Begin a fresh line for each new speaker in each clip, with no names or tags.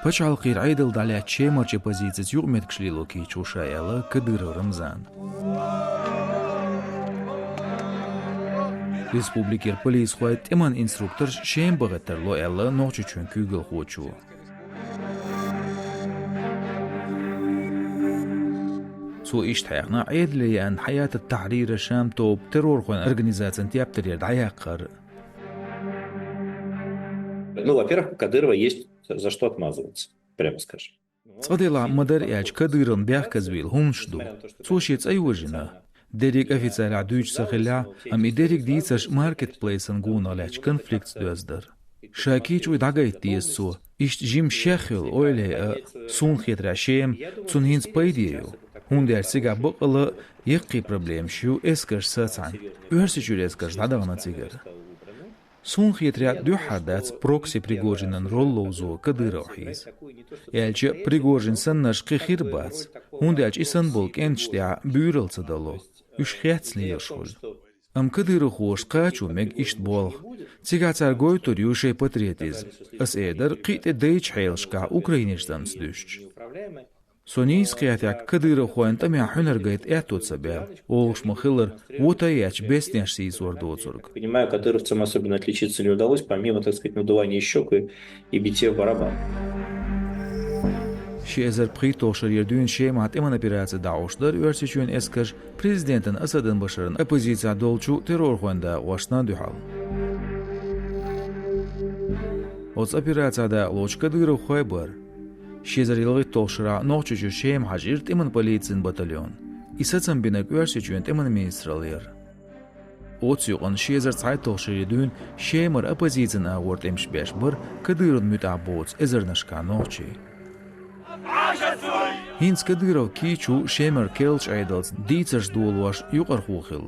Почалқир айдыл даля чемарче позициц югмет кшлилоки чушаяла кадыров Рамзан. Республикер полис хуайт эман инструктор шем багатерло элла ночу чун күгел хочу. سو اشتحقنا عيد لي أن حياة التحرير الشام توب террор خوان организация تيابتر دعيقر.
Ну, во-первых, у Кадырова есть за что отмазываться, прямо скажем.
صديلا مدر إيش كديرن بيحكزويل همشدو. سوشيتس أيوجنا. ديريك أفيتسال عدوش سخلا أم إديريك ديتسش ماركت بليسن جونا ليش كونفليكتس دوزدر. شاكيش ويدعجيت ديسو. إشت جيم شيخل أولي سون خيتر عشيم سون هينز بايديو. هون دير سيجا بقلا يقي بروبليم شو إسكر ساتسان. وهرسيشور إسكر دعوانا تيجر. سون خيتر دو حدث بروكسي بريغورجينن رولوزو كديروحيز. يالش بريغورجين سنش قخير باز. هون ديالش إسان بولك إنشتيع بيورل تدلو. يش خياتس ليشول. أم كديرو خوش قاچو ميگ إشت بولغ. تيغاتار غويتور يوشي باتريتيزم. أس إيدر قيت ديش حيلشكا أوكراينيش دمس دوشش. سونيس قياتيك كديرو خوين تميع حنر قيت إعتود سبيل. أولش مخيلر وطاياч بيستنش سيز وردوцург.
Понимаю, кадыровцам особенно отличиться не удалось, помимо, так сказать, надувания щек и битья в барабан.
شيزر بريتوشر يردون شي مع تمن операция داوشدر يرسيشون اسكر بريزيدنتن اسدن بشرن оппозиция долчу террор хонда вашна духал. Оц операцияда лочка дыру хойбар. شيزر يلغي توشرا نوچو شيم حجير تمن полицин батальон. Исацам бинек يرسيشون تمن министрлер. Оц юган شيزر цайтошер يردون شيمر оппозициен аворт эмш бешбар кадырын мутабоц эзернашка ночи. هينس كديرو كيچو شيمر كيلش ايدلز ديتسش دولواش يقر خوخل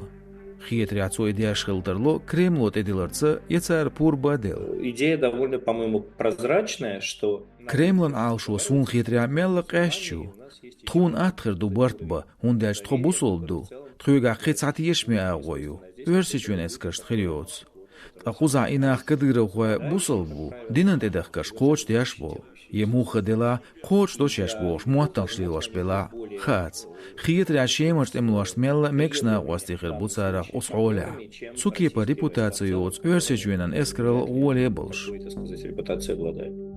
خيت رياتسو идеяш хилтерло Кремло тедилерца яцар пур бадел.
Идея довольно, по-моему, прозрачная, что
Кремлен алшо сун хитря мелла قاشچو تخون اتخر دو بارتبا هونداش تخبوسولدو تخوغا خيتسات يشمي اغويو ورسيچون اسكرشت خريوتس أخوزا إناخ كديرو خو بوسلبو دينن تدخكش قوش دياشبو يموخ دلا قوش دوشاشبوش مواتنش ليلاش بلا خاتس خيت راشيمرت املوش ميلا مكشنا واستيخر بوصارخ أصعولا سوكي по репутацией от ورسيچونن اسكرل وليبلش.
Репутация обладает.